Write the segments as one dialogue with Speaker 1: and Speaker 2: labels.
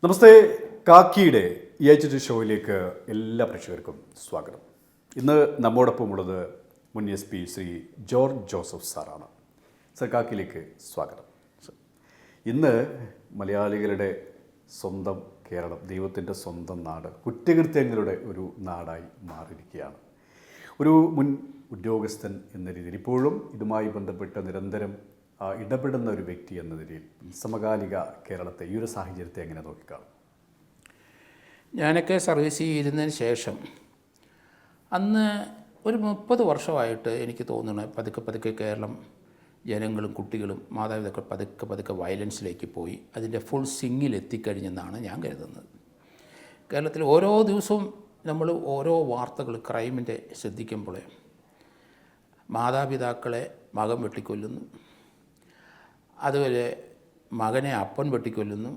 Speaker 1: നമസ്തേ. കാക്കിയുടെ EITT ഷോയിലേക്ക് എല്ലാ പ്രേക്ഷകർക്കും സ്വാഗതം. ഇന്ന് നമ്മോടൊപ്പം ഉള്ളത് മുൻ SP ശ്രീ ജോർജ് ജോസഫ് സാറാണ്. സർ, കാക്കിയിലേക്ക് സ്വാഗതം. ഇന്ന് മലയാളികളുടെ സ്വന്തം കേരളം, ദൈവത്തിൻ്റെ സ്വന്തം നാട്, കുറ്റകൃത്യങ്ങളുടെ ഒരു നാടായി മാറിയിരിക്കുകയാണ്. ഒരു മുൻ ഉദ്യോഗസ്ഥൻ എന്ന രീതിയിൽ ഇപ്പോഴും ഇതുമായി ബന്ധപ്പെട്ട് നിരന്തരം ഇടപെടുന്ന ഒരു വ്യക്തി എന്ന നിലയിൽ സമകാലിക കേരളത്തെ, ഈ ഒരു സാഹചര്യത്തെ എങ്ങനെ നോക്കിക്കാണും?
Speaker 2: ഞാനൊക്കെ സർവീസ് ചെയ്തിരുന്നതിന് ശേഷം അന്ന് ഒരു 30 വർഷമായിട്ട് എനിക്ക് തോന്നുന്നു പതുക്കെ കേരളം ജനങ്ങളും കുട്ടികളും മാതാപിതാക്കൾ പതുക്കെ വയലൻസിലേക്ക് പോയി അതിൻ്റെ ഫുൾ സ്വിങ്ങിലെത്തിക്കഴിഞ്ഞെന്നാണ് ഞാൻ കരുതുന്നത്. കേരളത്തിൽ ഓരോ ദിവസവും നമ്മൾ ഓരോ വാർത്തകൾ ക്രൈമിൻ്റെ ശ്രദ്ധിക്കുമ്പോൾ മാതാപിതാക്കളെ മകൻ വെട്ടിക്കൊല്ലുന്നു, അതുപോലെ മകനെ അപ്പൻ വെട്ടിക്കൊല്ലുന്നു,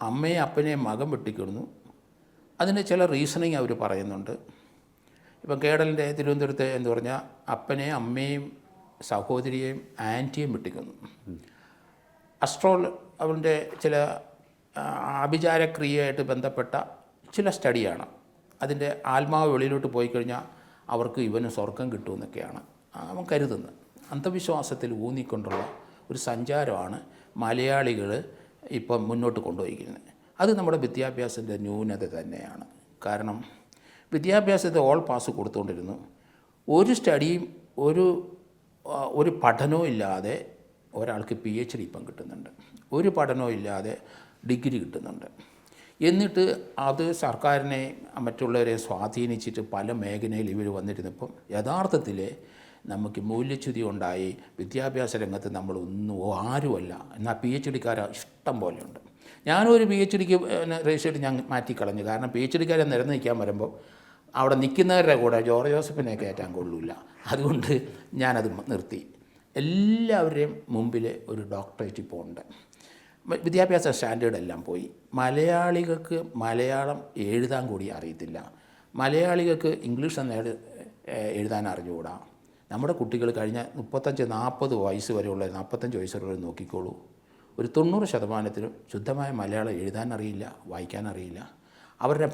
Speaker 2: അമ്മയെ അപ്പനെ മകൻ വെട്ടിക്കൊല്ലുന്നു. അതിന് ചില റീസണിങ് അവർ പറയുന്നുണ്ട്. ഇപ്പം കേടലിൻ്റെ തിരുവനന്തപുരത്ത് എന്ന് പറഞ്ഞാൽ അപ്പനെ അമ്മയും സഹോദരിയെയും ആൻറ്റിയും വെട്ടിക്കൊന്നു. അസ്ട്രോൾ അവൻ്റെ ചില ആഭിചാരക്രിയയായിട്ട് ബന്ധപ്പെട്ട ചില സ്റ്റഡിയാണ്. അതിൻ്റെ ആത്മാവ് വെളിയിലോട്ട് പോയി കഴിഞ്ഞാൽ അവർക്ക് ഇവന് സ്വർഗം കിട്ടുമെന്നൊക്കെയാണ് അവൻ കരുതുന്നത്. അന്ധവിശ്വാസത്തിൽ ഊന്നിക്കൊണ്ടുള്ള ഒരു സഞ്ചാരമാണ് മലയാളികൾ ഇപ്പം മുന്നോട്ട് കൊണ്ടുപോയിരിക്കുന്നത്. അത് നമ്മുടെ വിദ്യാഭ്യാസത്തിൻ്റെ ന്യൂനത തന്നെയാണ്. കാരണം വിദ്യാഭ്യാസത്തെ ഓൾ പാസ് കൊടുത്തുകൊണ്ടിരുന്നു. ഒരു സ്റ്റഡിയും ഒരു പഠനവും ഇല്ലാതെ ഒരാൾക്ക് PhD ഇപ്പം കിട്ടുന്നുണ്ട്, ഒരു പഠനവും ഇല്ലാതെ ഡിഗ്രി കിട്ടുന്നുണ്ട്. എന്നിട്ട് അത് സർക്കാരിനെ മറ്റുള്ളവരെ സ്വാധീനിച്ചിട്ട് പല മേഖലയിൽ ഇവർ വന്നിരുന്നപ്പം യഥാർത്ഥത്തിൽ നമുക്ക് മൂല്യച്യുതി ഉണ്ടായി. വിദ്യാഭ്യാസ രംഗത്ത് നമ്മളൊന്നും ആരുമല്ല. എന്നാൽ PhD-ക്കാർ ഇഷ്ടം പോലെയുണ്ട്. ഞാനൊരു PhD-ക്ക് രജിസ്റ്റർ ഞാൻ മാറ്റിക്കളഞ്ഞു. കാരണം PhD-ക്കാരെ നിരന്ന് നിൽക്കാൻ വരുമ്പോൾ അവിടെ നിൽക്കുന്നവരുടെ കൂടെ ജോർജ് ജോസഫിനെ കയറ്റാൻ കൊള്ളില്ല. അതുകൊണ്ട് ഞാനത് നിർത്തി. എല്ലാവരുടെയും മുമ്പിൽ ഒരു ഡോക്ടറേറ്റ് ഇപ്പോൾ ഉണ്ട്. വിദ്യാഭ്യാസ സ്റ്റാൻഡേർഡ് എല്ലാം പോയി. മലയാളികൾക്ക് മലയാളം എഴുതാൻ കൂടി അറിയത്തില്ല. മലയാളികൾക്ക് ഇംഗ്ലീഷ് എഴുതാൻ അറിഞ്ഞുകൂടാ. നമ്മുടെ കുട്ടികൾ കഴിഞ്ഞ 35-40 വയസ്സ് വരെയുള്ള 45 വയസ്സ് വരെ നോക്കിക്കോളൂ, ഒരു 90% ശുദ്ധമായ മലയാളം എഴുതാൻ അറിയില്ല, വായിക്കാൻ അറിയില്ല. അവരുടെ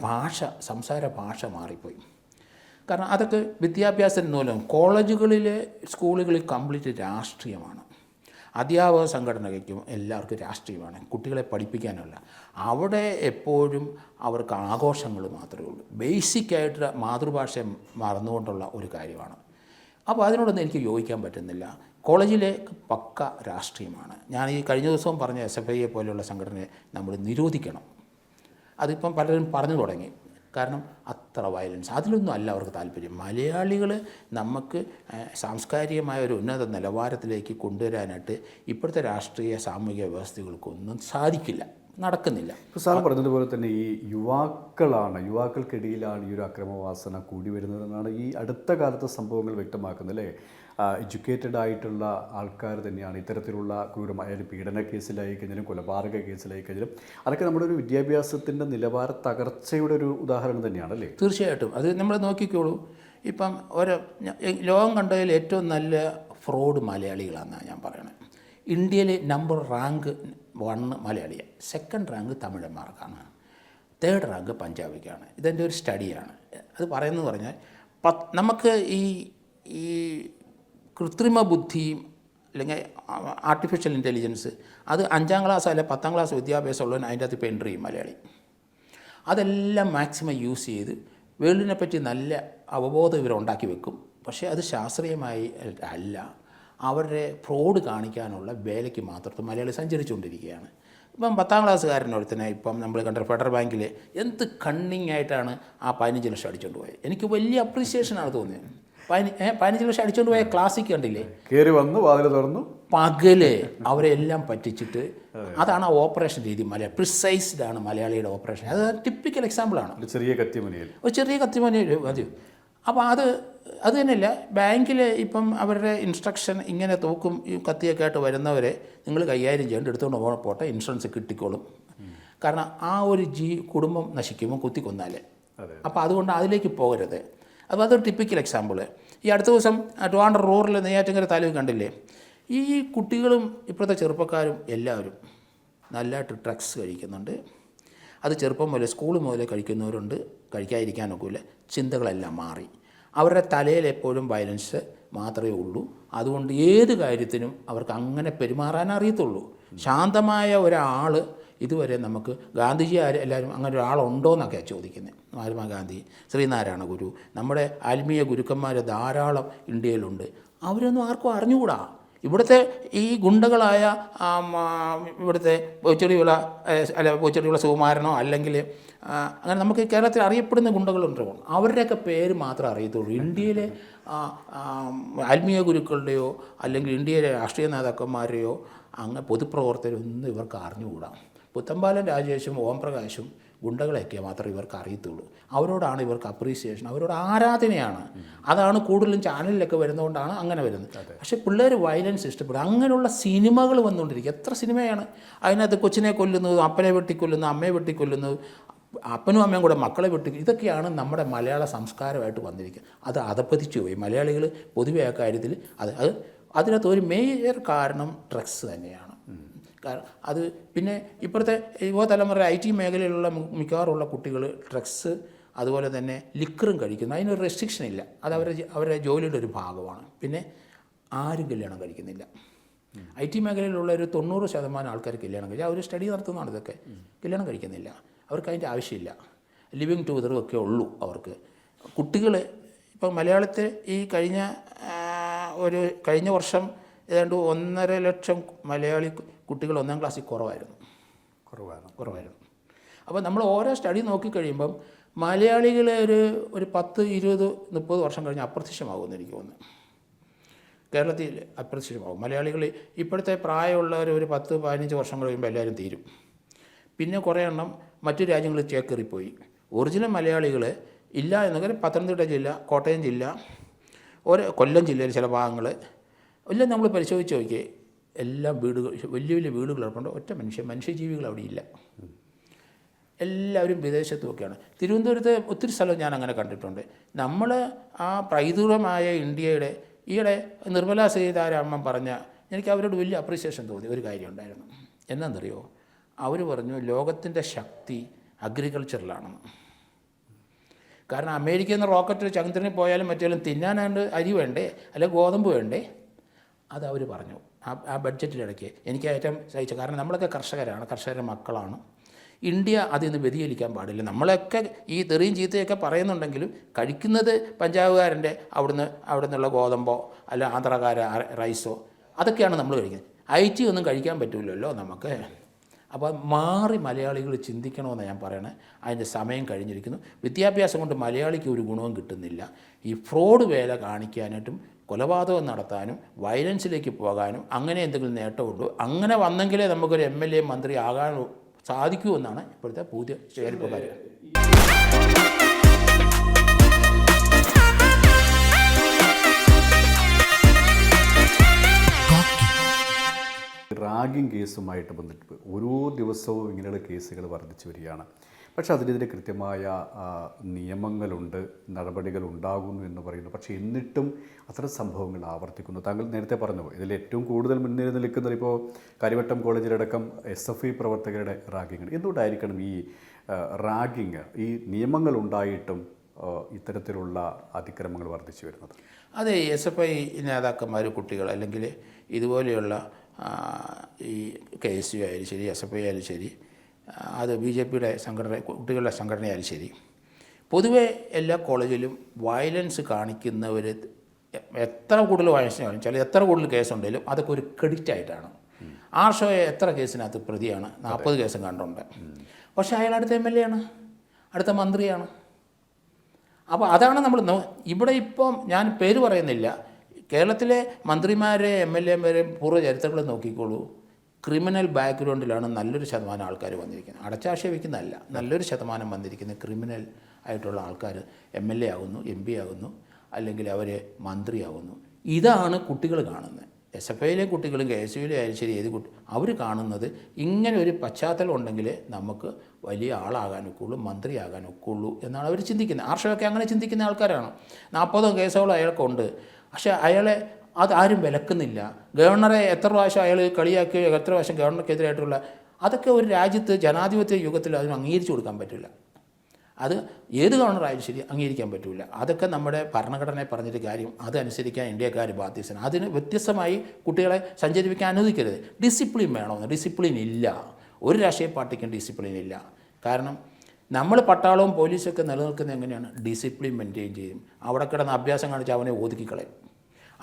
Speaker 2: സംസാര ഭാഷ മാറിപ്പോയി. കാരണം അതൊക്കെ വിദ്യാഭ്യാസത്തിന് മൂലം. കോളേജുകളിൽ, സ്കൂളുകളിൽ കംപ്ലീറ്റ് രാഷ്ട്രീയമാണ്. അധ്യാപക സംഘടനയ്ക്കും എല്ലാവർക്കും രാഷ്ട്രീയമാണ്, കുട്ടികളെ പഠിപ്പിക്കാനല്ല. അവിടെ എപ്പോഴും അവർക്ക് ആഘോഷങ്ങൾ മാത്രമേ ഉള്ളൂ. ബേസിക്കായിട്ട് മാതൃഭാഷ മറന്നുകൊണ്ടുള്ള ഒരു കാര്യമാണ്. അപ്പോൾ അതിനോടൊന്നും എനിക്ക് യോജിക്കാൻ പറ്റുന്നില്ല. കോളേജിലെ പക്ക രാഷ്ട്രീയമാണ്. ഞാൻ ഈ കഴിഞ്ഞ ദിവസവും പറഞ്ഞ SFI പോലെയുള്ള സംഘടനയെ നമ്മൾ നിരോധിക്കണം. അതിപ്പം പലരും പറഞ്ഞു തുടങ്ങി. കാരണം അത്ര വയലൻസ്, അതിലൊന്നും അല്ല അവർക്ക് താല്പര്യം. മലയാളികൾ നമുക്ക് സാംസ്കാരികമായ ഒരു ഉന്നത നിലവാരത്തിലേക്ക് കൊണ്ടുവരാനായിട്ട് ഇപ്പോഴത്തെ രാഷ്ട്രീയ സാമൂഹിക വ്യവസ്ഥകൾക്കൊന്നും സാധിക്കില്ല, നടക്കുന്നില്ല.
Speaker 1: ഇപ്പോൾ സാർ പറഞ്ഞതുപോലെ തന്നെ ഈ യുവാക്കൾക്കിടയിലാണ് ഈ ഒരു അക്രമവാസന കൂടി വരുന്നതെന്നാണ് ഈ അടുത്ത കാലത്തെ സംഭവങ്ങൾ വ്യക്തമാക്കുന്നത്, അല്ലേ? എഡ്യൂക്കേറ്റഡ് ആയിട്ടുള്ള ആൾക്കാർ തന്നെയാണ് ഇത്തരത്തിലുള്ള ക്രൂരമായ പീഡന കേസിലായി കഴിഞ്ഞാലും കൊലപാതക കേസിലായി കഴിഞ്ഞാലും അതൊക്കെ നമ്മുടെ ഒരു വിദ്യാഭ്യാസത്തിൻ്റെ നിലവാര തകർച്ചയുടെ ഒരു ഉദാഹരണം തന്നെയാണല്ലേ?
Speaker 2: തീർച്ചയായിട്ടും. അത് നമ്മൾ നോക്കിക്കോളൂ. ഇപ്പം ലോകം കണ്ടതിൽ ഏറ്റവും നല്ല ഫ്രോഡ് മലയാളികളാണെന്നാണ് ഞാൻ പറയണത്. ഇന്ത്യയിൽ റാങ്ക് 1 മലയാളിയാണ്, 2nd റാങ്ക് തമിഴന്മാർക്കാണ്, 3rd റാങ്ക് പഞ്ചാബിക്കാണ്. ഇതെൻ്റെ ഒരു സ്റ്റഡിയാണ്. അത് പറയുന്നത് പറഞ്ഞാൽ നമുക്ക് ഈ കൃത്രിമ ബുദ്ധിയും അല്ലെങ്കിൽ ആർട്ടിഫിഷ്യൽ ഇൻ്റലിജൻസ് അത് 5ാം ക്ലാസ് അല്ലെ 10ാം ക്ലാസ് വിദ്യാഭ്യാസമുള്ളവൻ അതിൻ്റെ അകത്ത് ഇപ്പോൾ എൻട്രി ചെയ്യും മലയാളി. അതെല്ലാം മാക്സിമം യൂസ് ചെയ്ത് വേൾഡിനെ പറ്റി നല്ല അവബോധം ഇവരുണ്ടാക്കി വെക്കും. പക്ഷേ അത് ശാസ്ത്രീയമായി അല്ല, അവരുടെ ഫ്രോഡ് കാണിക്കാനുള്ള വേലയ്ക്ക് മാത്രം മലയാളി സഞ്ചരിച്ചുകൊണ്ടിരിക്കുകയാണ്. ഇപ്പം 10ാം ക്ലാസ്സുകാരനൊരുത്തനെ ഇപ്പം നമ്മൾ കണ്ട ഫെഡറൽ ബാങ്കിൽ എന്ത് കണ്ണിങ് ആയിട്ടാണ് ആ 15 ലക്ഷം അടിച്ചുകൊണ്ട് പോയത്. എനിക്ക് വലിയ അപ്രീസിയേഷനാണ് തോന്നിയത്. 15 ലക്ഷം അടിച്ചുകൊണ്ട് പോയ ക്ലാസ്സിക്ക് കണ്ടില്ലേ,
Speaker 1: കയറി വന്നു വാതിൽ തുറന്നു
Speaker 2: പകല് അവരെല്ലാം പറ്റിച്ചിട്ട്. അതാണ് ആ ഓപ്പറേഷൻ രീതി. പ്രിസൈസ്ഡ് ആണ് മലയാളിയുടെ ഓപ്പറേഷൻ. അത് ടിപ്പിക്കൽ എക്സാമ്പിളാണ്.
Speaker 1: ഒരു ചെറിയ
Speaker 2: കത്തിമനിയിൽ മതി. അപ്പോൾ അത് തന്നെയല്ല, ബാങ്കിൽ ഇപ്പം അവരുടെ ഇൻസ്ട്രക്ഷൻ ഇങ്ങനെ തോക്കും ഈ കത്തിയൊക്കെ ആയിട്ട് വരുന്നവരെ നിങ്ങൾ കൈകാര്യം ചെയ്യേണ്ട, എടുത്തുകൊണ്ട് പോട്ടെ, ഇൻഷുറൻസ് കിട്ടിക്കോളും. കാരണം ആ ഒരു കുടുംബം നശിക്കുമ്പോൾ കുത്തിക്കൊന്നാലേ. അപ്പോൾ അതുകൊണ്ട് അതിലേക്ക് പോകരുത്. അപ്പോൾ അതൊരു ടിപ്പിക്കൽ എക്സാമ്പിൾ. ഈ അടുത്ത ദിവസം ട്രിവാൻഡ്രം റൂറൽ നെയ്യാറ്റിൻകര താലൂക്ക് കണ്ടില്ലേ, ഈ കുട്ടികളും ഇപ്പോഴത്തെ ചെറുപ്പക്കാരും എല്ലാവരും നല്ലതായിട്ട് ഡ്രഗ്സ് കഴിക്കുന്നുണ്ട്. അത് ചെറുപ്പം മുതലേ സ്കൂൾ മുതലേ കഴിക്കുന്നവരുണ്ട്, കഴിക്കാതിരിക്കാനൊക്കില്ല. ചിന്തകളെല്ലാം മാറി. അവരുടെ തലയിൽ എപ്പോഴും വയലൻസ് മാത്രമേ ഉള്ളൂ. അതുകൊണ്ട് ഏത് കാര്യത്തിനും അവർക്ക് അങ്ങനെ പെരുമാറാൻ അറിയത്തുള്ളൂ. ശാന്തമായ ഒരാൾ ഇതുവരെ നമുക്ക് ഗാന്ധിജി എല്ലാവരും അങ്ങനെ ഒരാളുണ്ടോ എന്നൊക്കെയാണ് ചോദിക്കുന്നത്. മഹാത്മാഗാന്ധി, ശ്രീനാരായണ ഗുരു, നമ്മുടെ ആത്മീയ ഗുരുക്കന്മാർ ധാരാളം ഇന്ത്യയിലുണ്ട്. അവരൊന്നും ആർക്കും അറിഞ്ഞുകൂടാ. ഇവിടുത്തെ ഈ ഗുണ്ടകളായ ഇവിടുത്തെ പോച്ചെടിയുള്ള പോച്ചെടിയുള്ള സുകുമാരനോ അല്ലെങ്കിൽ അങ്ങനെ നമുക്ക് കേരളത്തിൽ അറിയപ്പെടുന്ന ഗുണ്ടകളുണ്ട്. അവരുടെയൊക്കെ പേര് മാത്രമേ അറിയത്തുള്ളൂ. ഇന്ത്യയിലെ ആത്മീയ ഗുരുക്കളുടെയോ അല്ലെങ്കിൽ ഇന്ത്യയിലെ രാഷ്ട്രീയ നേതാക്കന്മാരെയോ അങ്ങനെ പൊതുപ്രവർത്തകരൊന്നും ഇവർക്ക് അറിഞ്ഞുകൂടാ. പുത്തമ്പാലൻ രാജേഷും ഓംപ്രകാശും ഗുണ്ടകളെയൊക്കെ മാത്രമേ ഇവർക്ക് അറിയത്തുള്ളൂ. അവരോടാണ് ഇവർക്ക് അപ്രീസിയേഷൻ, അവരോട് ആരാധനയാണ്. അതാണ് കൂടുതലും ചാനലിലൊക്കെ വരുന്നതുകൊണ്ടാണ് അങ്ങനെ വരുന്നത്. പക്ഷേ പിള്ളേർ വയലൻസ് ഇഷ്ടപ്പെടും. അങ്ങനെയുള്ള സിനിമകൾ വന്നുകൊണ്ടിരിക്കും. എത്ര സിനിമയാണ് അതിനകത്ത് കൊച്ചിനെ കൊല്ലുന്നത്, അപ്പനെ വെട്ടിക്കൊല്ലുന്നത്, അമ്മയെ വെട്ടിക്കൊല്ലുന്നത്, അപ്പനും അമ്മയും കൂടെ മക്കളെ വെട്ടിക്കൊല്ലുന്നത്. ഇതൊക്കെയാണ് നമ്മുടെ മലയാള സംസ്കാരമായിട്ട് വന്നിരിക്കുന്നത്. അത് അധപ്പതിച്ചു പോയി. മലയാളികൾ പൊതുവെ ആ കാര്യത്തിൽ അതിനകത്ത് ഒരു മേജർ കാരണം ഡ്രഗ്സ് തന്നെയാണ്. കാരണം അത് പിന്നെ ഇപ്പോഴത്തെ യുവതലമുറ IT മേഖലയിലുള്ള മിക്കവാറുള്ള കുട്ടികൾ ഡ്രഗ്സ് അതുപോലെ തന്നെ ലിക്കറും കഴിക്കുന്നു. അതിനൊരു റെസ്ട്രിക്ഷൻ ഇല്ല. അത് അവരുടെ ജോലിയുടെ ഒരു ഭാഗമാണ്. പിന്നെ ആരും കല്യാണം കഴിക്കുന്നില്ല. IT മേഖലയിലുള്ള ഒരു 90% ആൾക്കാർ കല്യാണം കഴിക്കുക. അവർ സ്റ്റഡി നടത്തുന്നതാണ് ഇതൊക്കെ. കല്യാണം കഴിക്കുന്നില്ല. അവർക്ക് അതിൻ്റെ ആവശ്യമില്ല. ലിവിങ് ടുഗദറും ഒക്കെ ഉള്ളൂ അവർക്ക്. കുട്ടികൾ ഇപ്പം മലയാളത്തിൽ ഈ കഴിഞ്ഞ വർഷം ഏതാണ്ട് 1.5 ലക്ഷം മലയാളി കുട്ടികൾ 1ാം ക്ലാസ്സിൽ കുറവായിരുന്നു. അപ്പോൾ നമ്മൾ ഓരോ സ്റ്റഡി നോക്കിക്കഴിയുമ്പം മലയാളികളെ ഒരു 10, 20, 30 വർഷം കഴിഞ്ഞ് അപ്രത്യക്ഷമാകുമെന്ന് എനിക്ക് തോന്നുന്നു. കേരളത്തിൽ അപ്രത്യക്ഷമാകും. മലയാളികൾ ഇപ്പോഴത്തെ പ്രായമുള്ളവർ ഒരു 10, 15 വർഷം കഴിയുമ്പോൾ എല്ലാവരും തീരും. പിന്നെ കുറേ എണ്ണം മറ്റു രാജ്യങ്ങളിൽ ചേക്കേറിപ്പോയി. ഒറിജിനൽ മലയാളികൾ ഇല്ല എന്നൊക്കെ പത്തനംതിട്ട ജില്ല, കോട്ടയം ജില്ല, കൊല്ലം ജില്ലയിൽ ചില ഭാഗങ്ങൾ എല്ലാം നമ്മൾ പരിശോധിച്ച് നോക്കിയേ. എല്ലാം വീടുകൾ, വലിയ വലിയ വീടുകളുണ്ട്. ഒറ്റ മനുഷ്യജീവികൾ അവിടെ ഇല്ല. എല്ലാവരും വിദേശത്തുമൊക്കെയാണ്. തിരുവനന്തപുരത്ത് ഒത്തിരി സ്ഥലം ഞാൻ അങ്ങനെ കണ്ടിട്ടുണ്ട്. നമ്മൾ ആ പൈതൃകമായ ഇന്ത്യയുടെ ഈയിടെ നിർമ്മലാ സീതാരാമൻ പറഞ്ഞ എനിക്ക് അവരോട് വലിയ അപ്രീസിയേഷൻ തോന്നി. ഒരു കാര്യം ഉണ്ടായിരുന്നു. എന്താണെന്നറിയോ? അവർ പറഞ്ഞു ലോകത്തിൻ്റെ ശക്തി അഗ്രികൾച്ചറിലാണെന്ന്. കാരണം അമേരിക്കയിൽ നിന്ന് റോക്കറ്റ് ചന്ദ്രനിൽ പോയാലും മറ്റേലും തിന്നാനാണ്ട് അരി വേണ്ടേ, അല്ലെങ്കിൽ ഗോതമ്പ് വേണ്ടേ? അത് അവർ പറഞ്ഞു ആ ബഡ്ജറ്റിലിടയ്ക്ക്. എനിക്ക് ഏറ്റവും സഹിച്ചു. കാരണം നമ്മളൊക്കെ കർഷകരാണ്, കർഷകരുടെ മക്കളാണ്. ഇന്ത്യ അതിൽ നിന്ന് വ്യതിചലിക്കാൻ പാടില്ല. നമ്മളൊക്കെ ഈ തെറിയും ചീത്തയൊക്കെ പറയുന്നുണ്ടെങ്കിലും കഴിക്കുന്നത് പഞ്ചാബുകാരൻ്റെ അവിടെ നിന്നുള്ള ഗോതമ്പോ അല്ല ആന്ധ്രക്കാര റൈസോ അതൊക്കെയാണ് നമ്മൾ കഴിക്കുന്നത്. IT ഒന്നും കഴിക്കാൻ പറ്റില്ലല്ലോ നമുക്ക്. അപ്പോൾ മാറി മലയാളികൾ ചിന്തിക്കണമെന്ന് ഞാൻ പറയണേ. അതിൻ്റെ സമയം കഴിഞ്ഞിരിക്കുന്നു. വിദ്യാഭ്യാസം കൊണ്ട് മലയാളിക്ക് ഒരു ഗുണവും കിട്ടുന്നില്ല. ഈ ഫ്രോഡ് വേല കാണിക്കാനായിട്ടും കൊലപാതകം നടത്താനും വയലൻസിലേക്ക് പോകാനും അങ്ങനെ എന്തെങ്കിലും നേട്ടമുള്ളൂ. അങ്ങനെ വന്നെങ്കിലേ നമുക്കൊരു MLA മന്ത്രി ആകാൻ സാധിക്കുമെന്നാണ് ഇപ്പോഴത്തെ പുതിയ ചേരിപ്പുകാർ.
Speaker 1: റാഗിങ് കേസുമായിട്ട് ബന്ധപ്പെട്ട് ഓരോ ദിവസവും ഇങ്ങനെയുള്ള കേസുകൾ വർദ്ധിച്ചു വരികയാണ്. പക്ഷേ അതിനെതിരെ കൃത്യമായ നിയമങ്ങളുണ്ട്, നടപടികൾ ഉണ്ടാകുന്നു എന്ന് പറയുന്നു. പക്ഷേ എന്നിട്ടും അത്തരം സംഭവങ്ങൾ ആവർത്തിക്കുന്നു. താങ്കൾ നേരത്തെ പറഞ്ഞു ഇതിൽ ഏറ്റവും കൂടുതൽ മുന്നിൽ നിൽക്കുന്നത് ഇപ്പോൾ കാര്യവട്ടം കോളേജിലടക്കം SFI പ്രവർത്തകരുടെ റാഗിങ്. എന്തുകൊണ്ടായിരിക്കണം ഈ റാഗിങ്, ഈ നിയമങ്ങൾ ഉണ്ടായിട്ടും ഇത്തരത്തിലുള്ള അതിക്രമങ്ങൾ വർദ്ധിച്ചു വരുന്നത്?
Speaker 2: അതെ, SFI നേതാക്കന്മാർ കുട്ടികൾ അല്ലെങ്കിൽ ഇതുപോലെയുള്ള ഈ KSU ആയാലും ശരി, SFI ആയാലും ശരി, അത് BJPയുടെ സംഘടന, കുട്ടികളുടെ സംഘടനയായാലും ശരി, പൊതുവെ എല്ലാ കോളേജിലും വയലൻസ് കാണിക്കുന്നവർ എത്ര കൂടുതൽ വയലൻസ് കാണിച്ചാലും എത്ര കൂടുതൽ കേസുണ്ടെങ്കിലും അതൊക്കെ ഒരു ക്രെഡിറ്റ് ആയിട്ടാണ്. ആർഷോയെ എത്ര കേസിനകത്ത് പ്രതിയാണ്? 40 കേസും കണ്ടുണ്ട്. പക്ഷേ അയാൾ അടുത്ത MLA ആണ്, അടുത്ത മന്ത്രിയാണ്. അപ്പോൾ അതാണ് നമ്മൾ ഇവിടെ ഇപ്പം ഞാൻ പേര് പറയുന്നില്ല. കേരളത്തിലെ മന്ത്രിമാരെ MLA പൂർവ്വ ചരിത്രങ്ങൾ നോക്കിക്കോളൂ. ക്രിമിനൽ ബാക്ക്ഗ്രൗണ്ടിലാണ് നല്ലൊരു ശതമാനം ആൾക്കാർ വന്നിരിക്കുന്നത്. അടച്ചാക്ഷേപിക്കുന്നതല്ല, നല്ലൊരു ശതമാനം വന്നിരിക്കുന്നത് ക്രിമിനൽ ആയിട്ടുള്ള ആൾക്കാർ MLA ആകുന്നു, MP ആകുന്നു, അല്ലെങ്കിൽ അവർ മന്ത്രിയാകുന്നു. ഇതാണ് കുട്ടികൾ കാണുന്നത്. SFIയിലെ കുട്ടികളും KSUവിലെ ആയാലും ശരി, ഏത് കുട്ടി അവർ കാണുന്നത് ഇങ്ങനെ ഒരു പശ്ചാത്തലം ഉണ്ടെങ്കിൽ നമുക്ക് വലിയ ആളാകാൻ ഒക്കുള്ളൂ, മന്ത്രിയാകാൻ ഒക്കുള്ളൂ എന്നാണ് അവർ ചിന്തിക്കുന്നത്. ആർഷമൊക്കെ അങ്ങനെ ചിന്തിക്കുന്ന ആൾക്കാരാണ്. 40 കേസുകളും അയാൾക്കുണ്ട്. പക്ഷേ അയാളെ അതാരും വിലക്കുന്നില്ല. ഗവർണറെ എത്ര പ്രാവശ്യം അയാൾ കളിയാക്കി, എത്ര പ്രാവശ്യം ഗവർണർക്കെതിരായിട്ടുള്ള അതൊക്കെ ഒരു രാജ്യത്ത് ജനാധിപത്യ യുഗത്തിൽ അതിന് അംഗീകരിച്ചു കൊടുക്കാൻ പറ്റില്ല. അത് ഏത് ഗവർണറായാലും ശരി അംഗീകരിക്കാൻ പറ്റില്ല. അതൊക്കെ നമ്മുടെ ഭരണഘടനയെ പറഞ്ഞിട്ട് കാര്യം അതനുസരിക്കാൻ ഇന്ത്യക്കാർ ബാധ്യസ്ഥനാണ്. അതിന് വ്യത്യസ്തമായി കുട്ടികളെ സഞ്ചരിപ്പിക്കാൻ അനുവദിക്കരുത്. ഡിസിപ്ലിൻ വേണമെന്ന്. ഡിസിപ്ലിൻ ഇല്ല. ഒരു രാഷ്ട്രീയ പാർട്ടിക്കും ഡിസിപ്ലിൻ ഇല്ല. കാരണം നമ്മൾ പട്ടാളവും പോലീസൊക്കെ നിലനിൽക്കുന്നത് എങ്ങനെയാണ്? ഡിസിപ്ലിൻ മെയിൻറ്റെയിൻ ചെയ്യും. അവിടെ കിടന്ന് അഭ്യാസം കാണിച്ച് അവനെ ഒതുക്കിക്കളയും.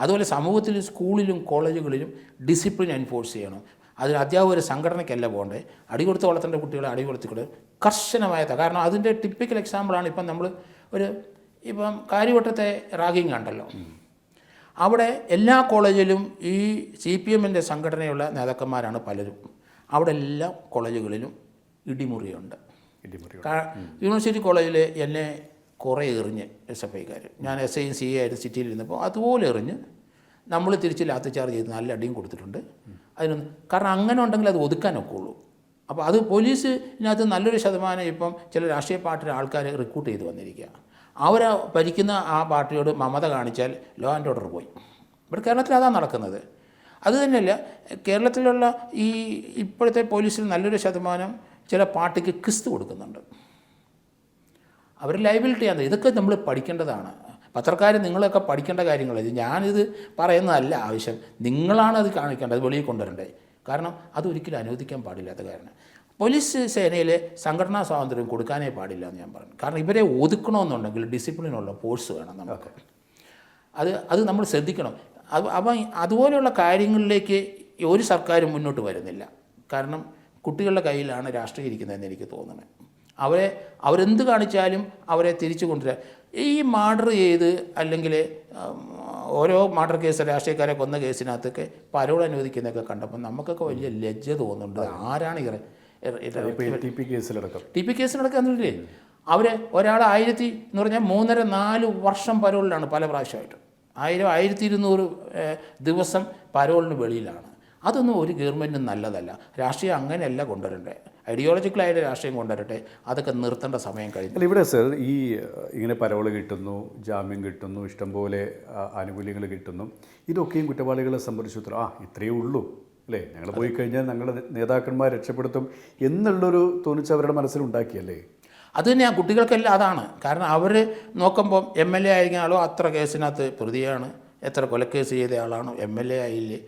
Speaker 2: അതുപോലെ സമൂഹത്തിലും സ്കൂളിലും കോളേജുകളിലും ഡിസിപ്ലിൻ എൻഫോഴ്സ് ചെയ്യണം. അതിൽ അധ്യാപകർ സംഘടനയ്ക്കല്ല പോകേണ്ടത്. അടികൊടുത്ത് വളർത്തേണ്ട കുട്ടികളെ അടികൊടുത്തിക്കൂടെ കർശനമായ. കാരണം അതിൻ്റെ ടിപ്പിക്കൽ എക്സാമ്പിളാണ് ഇപ്പം നമ്മൾ ഇപ്പം കാര്യവട്ടത്തെ റാഗിങ് കണ്ടല്ലോ. അവിടെ എല്ലാ കോളേജിലും ഈ CPMൻ്റെ സംഘടനയുള്ള നേതാക്കന്മാരാണ് പലരും. അവിടെ എല്ലാ കോളേജുകളിലും ഇടിമുറിയുണ്ട്. യൂണിവേഴ്സിറ്റി കോളേജിൽ എന്നെ കുറേ എറിഞ്ഞ് SFIക്കാർ. ഞാൻ SI CA ആയിട്ട് സിറ്റിയിലിരുന്നപ്പോൾ അതുപോലെ എറിഞ്ഞ് നമ്മൾ തിരിച്ച് ലാത്തി ചാർജ് ചെയ്ത് നല്ല അടിയും കൊടുത്തിട്ടുണ്ട്. അതിനൊന്നും കാരണം അങ്ങനെ ഉണ്ടെങ്കിൽ അത് ഒതുക്കാനൊക്കെ ഉള്ളൂ. അപ്പോൾ അത് പോലീസിനകത്ത് നല്ലൊരു ശതമാനം ഇപ്പം ചില രാഷ്ട്രീയ പാർട്ടിയുടെ ആൾക്കാരെ റിക്രൂട്ട് ചെയ്ത് വന്നിരിക്കുക. അവർ ഭരിക്കുന്ന ആ പാർട്ടിയോട് മമത കാണിച്ചാൽ ലോ ആൻഡ് ഓർഡർ പോയി. ഇവിടെ കേരളത്തിൽ അതാണ് നടക്കുന്നത്. അതുതന്നെയല്ല, കേരളത്തിലുള്ള ഈ ഇപ്പോഴത്തെ പോലീസിൽ നല്ലൊരു ശതമാനം ചില പാർട്ടിക്ക് കിസ്ത് കൊടുക്കുന്നുണ്ട്. അവർ ലയബിലിറ്റിയാണ്. ഇതൊക്കെ നമ്മൾ പഠിക്കേണ്ടതാണ്. പത്രക്കാർ നിങ്ങളൊക്കെ പഠിക്കേണ്ട കാര്യങ്ങളാണ്. ഞാനിത് പറയുന്നതല്ല ആവശ്യം. നിങ്ങളാണ് അത് കാണിക്കേണ്ടത്, വെളിയിൽ കൊണ്ടുവരേണ്ടത്. കാരണം അതൊരിക്കലും അനുവദിക്കാൻ പാടില്ലാത്ത കാരണം. പോലീസ് സേനയിലെ സംഘടനാ സ്വാതന്ത്ര്യം കൊടുക്കാനേ പാടില്ല എന്ന് ഞാൻ പറഞ്ഞു. കാരണം ഇവരെ ഒതുക്കണമെന്നുണ്ടെങ്കിൽ ഡിസിപ്ലിനുള്ള ഫോഴ്സ് വേണം നമുക്ക്. അത് നമ്മൾ ശ്രദ്ധിക്കണം. അപ്പം അതുപോലെയുള്ള കാര്യങ്ങളിലേക്ക് ഒരു സർക്കാരും മുന്നോട്ട് വരുന്നില്ല. കാരണം കുട്ടികളുടെ കയ്യിലാണ് രാഷ്ട്രീയം ഇരിക്കുന്നതെന്ന് എനിക്ക് തോന്നുന്നത്. അവരെന്ത് കാണിച്ചാലും അവരെ തിരിച്ചു കൊണ്ടുവരാൻ ഈ മർഡർ ചെയ്ത് അല്ലെങ്കിൽ ഓരോ മർഡർ കേസ് രാഷ്ട്രീയക്കാരെ കൊന്ന കേസിനകത്തൊക്കെ പരോൾ അനുവദിക്കുന്നതൊക്കെ കണ്ടപ്പോൾ നമുക്കൊക്കെ വലിയ ലജ്ജ തോന്നുന്നുണ്ട്. ആരാണ്
Speaker 1: TP
Speaker 2: കേസിലടക്കം എന്നില്ലേ അവർ ഒരാൾ 1000 എന്ന് പറഞ്ഞാൽ 3.5-4 വർഷം പരോളിലാണ് പല പ്രാവശ്യമായിട്ട്. 1000-1200 ദിവസം പരോളിന് വെളിയിലാണ്. അതൊന്നും ഒരു ഗവൺമെൻറ്റിനും നല്ലതല്ല. രാഷ്ട്രീയം അങ്ങനെയല്ല കൊണ്ടുവരണ്ടേ. ഐഡിയോളജിക്കലായിട്ട് രാഷ്ട്രീയം കൊണ്ടുവരട്ടെ. അതൊക്കെ നിർത്തേണ്ട സമയം കഴിഞ്ഞു.
Speaker 1: ഇവിടെ സർ ഇങ്ങനെ പരോള് കിട്ടുന്നു, ജാമ്യം കിട്ടുന്നു, ഇഷ്ടംപോലെ ആനുകൂല്യങ്ങൾ കിട്ടുന്നു. ഇതൊക്കെയും കുറ്റവാളികളെ സംബന്ധിച്ചിടത്തോളം ഇത്രയേ ഉള്ളൂ അല്ലേ, ഞങ്ങൾ പോയി കഴിഞ്ഞാൽ ഞങ്ങളുടെ നേതാക്കന്മാർ രക്ഷപ്പെടുത്തും എന്നുള്ളൊരു തോന്നിച്ച് അവരുടെ മനസ്സിലുണ്ടാക്കിയല്ലേ.
Speaker 2: അത് തന്നെ ആ കുട്ടികൾക്കെല്ലാം അതാണ്. കാരണം അവർ നോക്കുമ്പം MLA ആയിരിക്കുന്ന അത്ര കേസിനകത്ത് പ്രതിയാണ്, എത്ര കൊലക്കേസ് ചെയ്ത ആളാണ്, MLA ആയില്ലേ.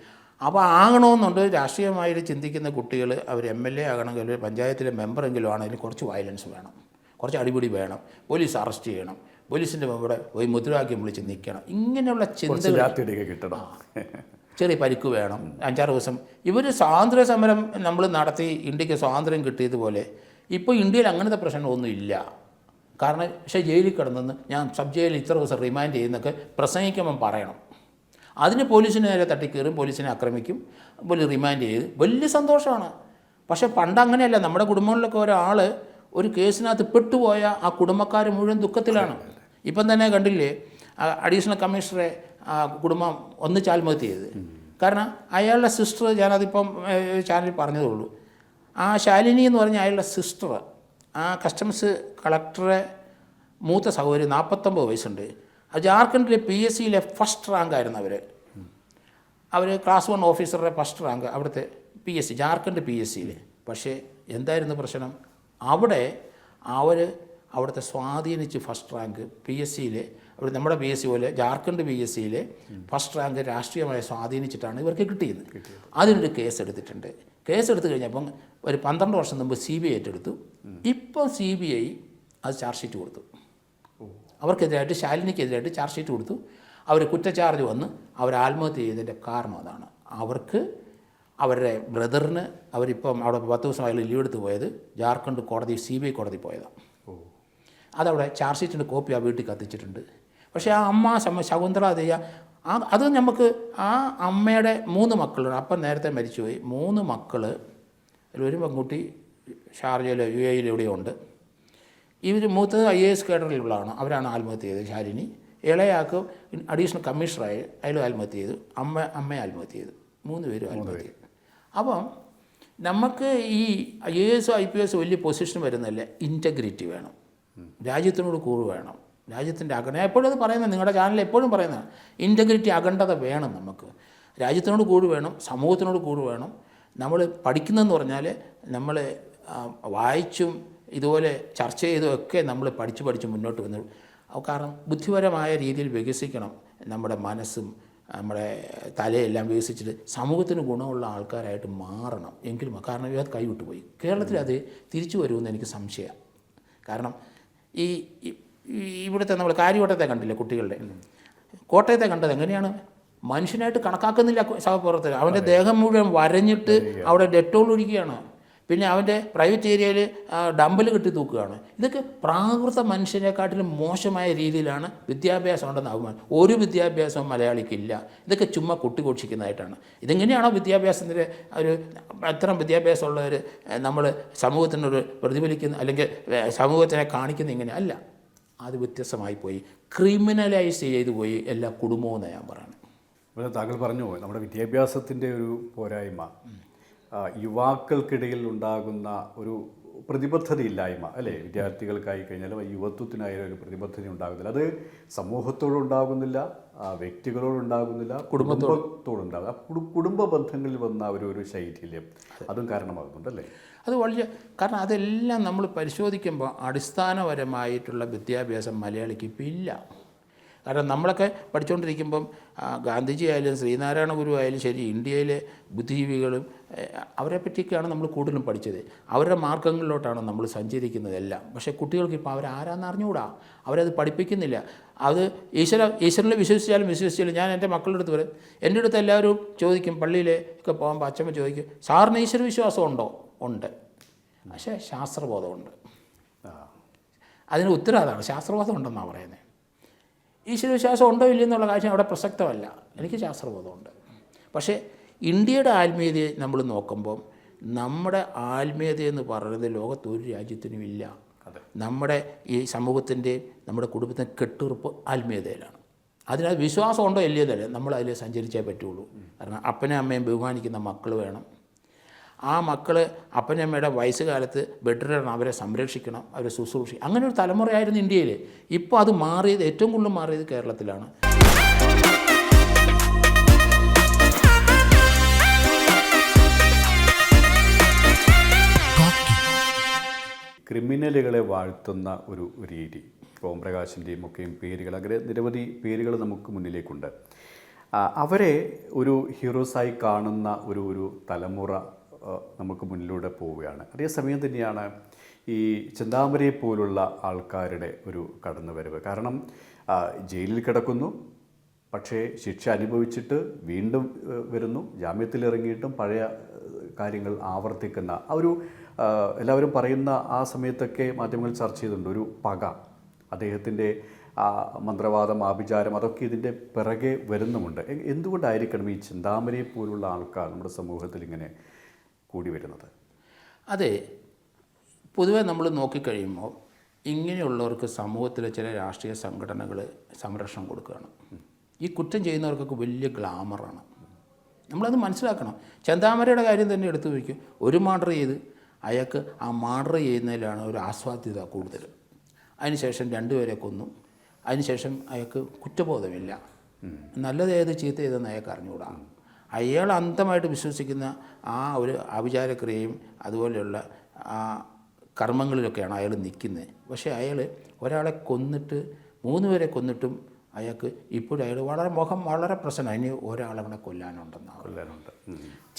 Speaker 2: അപ്പോൾ ആകണമെന്നുണ്ട്. രാഷ്ട്രീയമായിട്ട് ചിന്തിക്കുന്ന കുട്ടികൾ അവർ MLA ആകണമെങ്കിൽ ഒരു പഞ്ചായത്തിലെ മെമ്പറെങ്കിലും ആണെങ്കിലും കുറച്ച് വയലൻസ് വേണം, കുറച്ച് അടിപിടി വേണം, പോലീസ് അറസ്റ്റ് ചെയ്യണം, പോലീസിൻ്റെ മുമ്പ് പോയി മുദ്രാവാക്യം വിളിച്ച് നിൽക്കണം. ഇങ്ങനെയുള്ള ചിന്തകൾ
Speaker 1: കിട്ടണം.
Speaker 2: ചെറിയ പരിക്ക് വേണം. 5-6 ദിവസം ഇവർ സ്വാതന്ത്ര്യ സമരം നമ്മൾ നടത്തി ഇന്ത്യക്ക് സ്വാതന്ത്ര്യം കിട്ടിയതുപോലെ ഇപ്പോൾ ഇന്ത്യയിൽ അങ്ങനത്തെ പ്രശ്നമൊന്നും ഇല്ല. കാരണം പക്ഷേ ജയിലിൽ കിടന്നെന്ന് ഞാൻ സബ് ജയിലിൽ ഇത്ര ദിവസം റിമാൻഡ് ചെയ്യുന്നൊക്കെ പ്രസംഗിക്കുമ്പം പറയണം. അതിന് പോലീസിന് നേരെ തട്ടിക്കയറും, പോലീസിനെ ആക്രമിക്കും, പോലീസ് റിമാൻഡ് ചെയ്ത് വലിയ സന്തോഷമാണ്. പക്ഷേ പണ്ട് അങ്ങനെയല്ല. നമ്മുടെ കുടുംബങ്ങളിലൊക്കെ ഒരാൾ ഒരു കേസിനകത്ത് പെട്ടുപോയ ആ കുടുംബക്കാർ മുഴുവൻ ദുഃഖത്തിലാണ്. ഇപ്പം തന്നെ കണ്ടില്ലേ അഡീഷണൽ കമ്മീഷണറെ കുടുംബം ഒന്നിച്ച് ആത്മഹത്യ ചെയ്ത്. കാരണം അയാളുടെ സിസ്റ്റർ, ഞാനതിപ്പം ചാനലിൽ പറഞ്ഞതേ ഉള്ളൂ, ആ ശാലിനി എന്ന് പറഞ്ഞ അയാളുടെ സിസ്റ്റർ ആ കസ്റ്റംസ് കളക്ടറെ മൂത്ത സഹോദരി 49 വയസ്സുണ്ട്. ജാർഖണ്ഡിലെ PSCയിലെ ഫസ്റ്റ് റാങ്ക് ആയിരുന്നു അവർ ക്ലാസ് 1 ഓഫീസറുടെ ഫസ്റ്റ് റാങ്ക് അവിടുത്തെ PSC ജാർഖണ്ഡ് PSCയിൽ. പക്ഷേ എന്തായിരുന്നു പ്രശ്നം? അവിടുത്തെ സ്വാധീനിച്ച് ഫസ്റ്റ് റാങ്ക് PSCയിലെ അവിടെ നമ്മുടെ PSC പോലെ ജാർഖണ്ഡ് PSCയിലെ ഫസ്റ്റ് റാങ്ക് രാഷ്ട്രീയമായി സ്വാധീനിച്ചിട്ടാണ് ഇവർക്ക് കിട്ടിയത്. അതിനൊരു കേസ് എടുത്തിട്ടുണ്ട്. കേസ് എടുത്തു കഴിഞ്ഞപ്പം ഒരു 12 വർഷം മുമ്പ് CBI ഏറ്റെടുത്തു. ഇപ്പം CBI അത് ചാർജ് ഷീറ്റ് കൊടുത്തു. അവർക്കെതിരായിട്ട് ശാലിനിക്കെതിരായിട്ട് ചാർജ് ഷീറ്റ് കൊടുത്തു. അവർ കുറ്റചാർജ് വന്ന് അവർ ആത്മഹത്യ ചെയ്തതിൻ്റെ കാരണം അതാണ്. അവരുടെ ബ്രദറിന് അവരിപ്പം അവിടെ 10 ദിവസം അയാൾ ലീവ് എടുത്ത് പോയത് ജാർഖണ്ഡ് കോടതി CBI കോടതി പോയതാണ്. അതവിടെ ചാർജ് ഷീറ്റിൻ്റെ കോപ്പി ആ വീട്ടിൽ കത്തിച്ചിട്ടുണ്ട്. പക്ഷേ ആ അമ്മ ശകുന്തള ദയ്യ അത് നമുക്ക് ആ അമ്മയുടെ 3 മക്കളുണ്ട്. അപ്പം നേരത്തെ മരിച്ചുപോയി. 3 മക്കൾ, ഒരു പെൺകുട്ടി ഷാർജയിലോ UAE എവിടെയോ ഉണ്ട്. ഇവർ മൂത്തത് IAS കേഡറിലുള്ളതാണ്. അവരാണ് ആത്മഹത്യ ചെയ്തത്. ശാലിനി ഇളയാൾക്ക് അഡീഷണൽ കമ്മീഷണറായി അയാൾ ആത്മഹത്യ ചെയ്തു. അമ്മയെ ആത്മഹത്യ ചെയ്തു. 3 പേരും ആത്മഹത്യ ചെയ്തു. അപ്പം നമുക്ക് ഈ IAS IPS വലിയ പൊസിഷൻ വരുന്നതല്ല. ഇൻറ്റഗ്രിറ്റി വേണം, രാജ്യത്തിനോട് കൂറ് വേണം, രാജ്യത്തിൻ്റെ അഖണ്ഡത. എപ്പോഴും അത് പറയുന്നത്, നിങ്ങളുടെ ചാനൽ എപ്പോഴും പറയുന്നതാണ്, ഇൻറ്റഗ്രിറ്റി അഖണ്ഡത വേണം. നമുക്ക് രാജ്യത്തിനോട് കൂറ് വേണം, സമൂഹത്തിനോട് കൂറ് വേണം. നമ്മൾ പഠിക്കുന്നതെന്ന് പറഞ്ഞാൽ നമ്മൾ വായിച്ചും ഇതുപോലെ ചർച്ച ചെയ്തും ഒക്കെ നമ്മൾ പഠിച്ച് മുന്നോട്ട് വന്നു. കാരണം ബുദ്ധിപരമായ രീതിയിൽ വികസിക്കണം നമ്മുടെ മനസ്സും നമ്മുടെ തലയെല്ലാം വികസിച്ചിട്ട് സമൂഹത്തിന് ഗുണമുള്ള ആൾക്കാരായിട്ട് മാറണം എങ്കിലും. കാരണം ഇത് കൈവിട്ടുപോയി. കേരളത്തിൽ അത് തിരിച്ചു വരുമെന്ന് എനിക്ക് സംശയമാണ്. കാരണം ഈ ഇവിടുത്തെ നമ്മൾ കാര്യവട്ടത്തെ കണ്ടില്ലേ കുട്ടികളുടെ, കോട്ടയത്തെ കണ്ടത് എങ്ങനെയാണ്? മനുഷ്യനായിട്ട് കണക്കാക്കുന്നില്ല സഹപ്രവർത്തകർ. അവൻ്റെ ദേഹം മുഴുവൻ വരഞ്ഞിട്ട് അവിടെ ഡെറ്റോൾ ഒഴിക്കുകയാണ്. പിന്നെ അവൻ്റെ പ്രൈവറ്റ് ഏരിയയിൽ ഡമ്പൽ കെട്ടി തൂക്കുകയാണ്. ഇതൊക്കെ പ്രാകൃത മനുഷ്യനെക്കാട്ടിലും മോശമായ രീതിയിലാണ് വിദ്യാഭ്യാസം ഉണ്ടെന്ന് അഭിമാനം. ഒരു വിദ്യാഭ്യാസവും മലയാളിക്കില്ല. ഇതൊക്കെ ചുമ്മാ കുട്ടിഘോഷിക്കുന്നതായിട്ടാണ്. ഇതെങ്ങനെയാണോ വിദ്യാഭ്യാസത്തിൻ്റെ ഒരു അത്തരം വിദ്യാഭ്യാസമുള്ളവർ നമ്മൾ സമൂഹത്തിനൊരു പ്രതിഫലിക്കുന്ന അല്ലെങ്കിൽ സമൂഹത്തിനെ കാണിക്കുന്ന ഇങ്ങനെ അല്ല. അത് വ്യത്യസ്തമായി പോയി, ക്രിമിനലൈസ് ചെയ്തു പോയി എല്ലാ കുടുംബവും ഞാൻ പറയുന്നത്.
Speaker 1: താങ്കൾ പറഞ്ഞു നമ്മുടെ വിദ്യാഭ്യാസത്തിൻ്റെ ഒരു പോരായ്മ, യുവാക്കൾക്കിടയിൽ ഉണ്ടാകുന്ന ഒരു പ്രതിബദ്ധതയില്ലായ്മ അല്ലേ? വിദ്യാർത്ഥികൾക്കായി കഴിഞ്ഞാലും യുവത്വത്തിനായാലും ഒരു പ്രതിബദ്ധത ഉണ്ടാകുന്നില്ല. അത് സമൂഹത്തോടുണ്ടാകുന്നില്ല, വ്യക്തികളോടുണ്ടാകുന്നില്ല, കുടുംബത്തോടുണ്ടാകും. കുടുംബ ബന്ധങ്ങളിൽ വന്ന ഒരു ശൈഥില്യം അതും കാരണമാകുന്നുണ്ടല്ലേ?
Speaker 2: അത് വളരെ, കാരണം അതെല്ലാം നമ്മൾ പരിശോധിക്കുമ്പോൾ അടിസ്ഥാനപരമായിട്ടുള്ള വിദ്യാഭ്യാസം മലയാളിക്ക് ഇപ്പം ഇല്ല. കാരണം നമ്മളൊക്കെ പഠിച്ചുകൊണ്ടിരിക്കുമ്പം ഗാന്ധിജി ആയാലും ശ്രീനാരായണ ഗുരു ആയാലും ശരി, ഇന്ത്യയിലെ ബുദ്ധിജീവികളും അവരെ പറ്റിയൊക്കെയാണ് നമ്മൾ കൂടുതലും പഠിച്ചത്. അവരുടെ മാർഗങ്ങളിലോട്ടാണ് നമ്മൾ സഞ്ചരിക്കുന്നതെല്ലാം. പക്ഷേ കുട്ടികൾക്ക് ഇപ്പോൾ അവരാരാന്ന് അറിഞ്ഞുകൂടാ, അവരത് പഠിപ്പിക്കുന്നില്ല. അത് ഈശ്വരനെ വിശ്വസിച്ചാലും ഞാൻ എൻ്റെ മക്കളുടെ അടുത്ത് വരും, എൻ്റെ അടുത്ത് എല്ലാവരും ചോദിക്കും, പള്ളിയിലൊക്കെ പോകുമ്പോൾ അച്ഛമ്മ ചോദിക്കും, സാറിന് ഈശ്വര വിശ്വാസം ഉണ്ടോ? ഉണ്ട്, പക്ഷേ ശാസ്ത്രബോധമുണ്ട്. അതിന് ഉത്തരം അതാണ്, ശാസ്ത്രബോധം ഉണ്ടെന്നാണ് പറയുന്നത്. ഈശ്വരവിശ്വാസം ഉണ്ടോ ഇല്ലെന്നുള്ള കാര്യം അവിടെ പ്രസക്തമല്ല. എനിക്ക് ശാസ്ത്രബോധമുണ്ട്. പക്ഷേ ഇന്ത്യയുടെ ആത്മീയതയെ നമ്മൾ നോക്കുമ്പം നമ്മുടെ ആത്മീയതയെന്ന് പറയുന്നത് ലോകത്തൊരു രാജ്യത്തിനും ഇല്ല. നമ്മുടെ ഈ സമൂഹത്തിൻ്റെയും നമ്മുടെ കുടുംബത്തിൻ്റെ കെട്ടുറപ്പ് ആത്മീയതയിലാണ്. അതിനകത്ത് വിശ്വാസം ഉണ്ടോ ഇല്ലയെന്നല്ല, നമ്മളതിൽ സഞ്ചരിച്ചേ പറ്റുള്ളൂ. കാരണം അപ്പനെയും അമ്മയും ബഹുമാനിക്കുന്ന മക്കൾ വേണം. ആ മക്കൾ അപ്പനമ്മയുടെ വയസ്സുകാലത്ത് ബെഡ്റിലാണ്, അവരെ സംരക്ഷിക്കണം, അവരെ ശുശ്രൂഷിക്കണം. അങ്ങനെ ഒരു തലമുറയായിരുന്നു ഇന്ത്യയിൽ. ഇപ്പോൾ അത് മാറിയത്, ഏറ്റവും കൂടുതൽ മാറിയത് കേരളത്തിലാണ്.
Speaker 1: ക്രിമിനലുകളെ വാഴ്ത്തുന്ന ഒരു രീതി, ഓംപ്രകാശിൻ്റെയും ഒക്കെയും പേരുകൾ, അങ്ങനെ നിരവധി പേരുകൾ നമുക്ക് മുന്നിലേക്കുണ്ട്. അവരെ ഒരു ഹീറോസായി കാണുന്ന ഒരു തലമുറ നമുക്ക് മുന്നിലൂടെ പോവുകയാണ്. അതേസമയം തന്നെയാണ് ഈ ചെന്താമരയെ പോലുള്ള ആൾക്കാരുടെ ഒരു കടന്നുവരവ്. കാരണം ജയിലിൽ കിടക്കുന്നു, പക്ഷേ ശിക്ഷ അനുഭവിച്ചിട്ട് വീണ്ടും വരുന്നു, ജാമ്യത്തിലിറങ്ങിയിട്ടും പഴയ കാര്യങ്ങൾ ആവർത്തിക്കുന്ന എല്ലാവരും പറയുന്ന ആ സമയത്തൊക്കെ മാധ്യമങ്ങൾ ചർച്ച ചെയ്തിട്ടുണ്ട്, ഒരു പക, അദ്ദേഹത്തിൻ്റെ മന്ത്രവാദം, ആഭിചാരം, അതൊക്കെ ഇതിൻ്റെ പിറകെ വരുന്നുമുണ്ട്. എന്തുകൊണ്ടായിരിക്കണം ഈ ചെന്താമരയെ പോലുള്ള ആൾക്കാർ നമ്മുടെ സമൂഹത്തിൽ ഇങ്ങനെ കൂടി വരുന്നത്?
Speaker 2: അതെ, പൊതുവെ നമ്മൾ നോക്കിക്കഴിയുമ്പോൾ ഇങ്ങനെയുള്ളവർക്ക് സമൂഹത്തിലെ ചില രാഷ്ട്രീയ സംഘടനകൾ സംരക്ഷണം കൊടുക്കുകയാണ്. ഈ കുറ്റം ചെയ്യുന്നവർക്കൊക്കെ വലിയ ഗ്ലാമറാണ്. നമ്മളത് മനസ്സിലാക്കണം. ചെന്താമരയുടെ കാര്യം തന്നെ എടുത്തു വയ്ക്കും. ഒരു മർഡർ ചെയ്ത് അയാൾക്ക് ആ മർഡർ ചെയ്യുന്നതിലാണ് ഒരു ആസ്വാദ്യത കൂടുതൽ. അതിനുശേഷം രണ്ടുപേരെ കൊന്നു. അതിനുശേഷം അയാൾക്ക് കുറ്റബോധമില്ല. നല്ലത് ഏത് ചീത്ത ഏതെന്ന് അയാൾക്ക് അറിഞ്ഞുകൂടാ. അയാൾ അന്ധമായിട്ട് വിശ്വസിക്കുന്ന ആ ഒരു ആഭിചാരക്രിയയും അതുപോലെയുള്ള ആ കർമ്മങ്ങളിലൊക്കെയാണ് അയാൾ നിൽക്കുന്നത്. പക്ഷേ അയാൾ ഒരാളെ കൊന്നിട്ട് 3 പേരെ കൊന്നിട്ടും അയാൾക്ക് ഇപ്പോഴും അയാൾ വളരെ പ്രശ്നമാണ്. ഇനി ഒരാളെ കൊല്ലാനുണ്ട്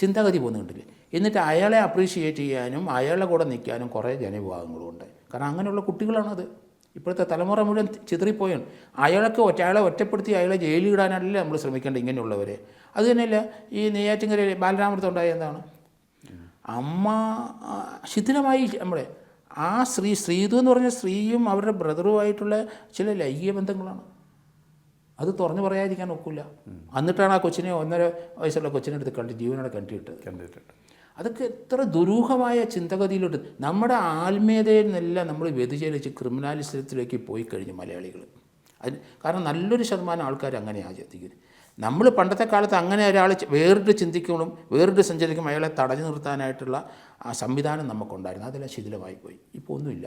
Speaker 2: ചിന്താഗതി പോകുന്നുണ്ടല്ലേ. എന്നിട്ട് അയാളെ അപ്രീഷിയേറ്റ് ചെയ്യാനും അയാളുടെ കൂടെ നിൽക്കാനും കുറേ ജനവിഭാഗങ്ങളുമുണ്ട്. കാരണം അങ്ങനെയുള്ള കുട്ടികളാണത്. ഇപ്പോഴത്തെ തലമുറ മുഴുവൻ ചിതറിപ്പോയാണ്. അയാളെ ഒറ്റപ്പെടുത്തി അയാളെ ജയിലിൽ ഇടാനല്ലേ നമ്മൾ ശ്രമിക്കേണ്ടത് ഇങ്ങനെയുള്ളവരെ. അത് തന്നെയല്ല ഈ നെയ്യാറ്റിൻകരയിൽ ബാലരാമൃതം ഉണ്ടായ എന്താണ്, അമ്മ ശിഥിലമായി നമ്മളെ ആ ശ്രീതു എന്ന് പറഞ്ഞ സ്ത്രീയും അവരുടെ ബ്രദറുമായിട്ടുള്ള ചില ലൈംഗിക ബന്ധങ്ങളാണ്. അത് തുറന്നു പറയാതിരിക്കാൻ ഒക്കില്ല. എന്നിട്ടാണ് ആ കൊച്ചിനെ 1.5 വയസ്സുള്ള കൊച്ചിനെ എടുത്ത് ജീവനോടെ കണ്ടിട്ട്. അതൊക്കെ എത്ര ദുരൂഹമായ ചിന്തഗതിയിലോട്ട് നമ്മുടെ ആത്മീയതയിൽ നിന്നെല്ലാം നമ്മൾ വ്യതിചലിച്ച് ക്രിമിനാലിസത്തിലേക്ക് പോയി കഴിഞ്ഞു മലയാളികൾ. കാരണം നല്ലൊരു ശതമാനം ആൾക്കാർ അങ്ങനെയാണ് ചിന്തിക്കുന്നത്. നമ്മൾ പണ്ടത്തെ കാലത്ത് അങ്ങനെ ഒരാൾ വേറിട്ട് ചിന്തിക്കുമ്പോഴും വേറിട്ട് സഞ്ചരിക്കുമ്പോൾ അയാളെ തടഞ്ഞു നിർത്താനായിട്ടുള്ള ആ സംവിധാനം നമുക്കുണ്ടായിരുന്നു. അതെല്ലാം ശിഥിലമായി പോയി. ഇപ്പോൾ ഒന്നുമില്ല.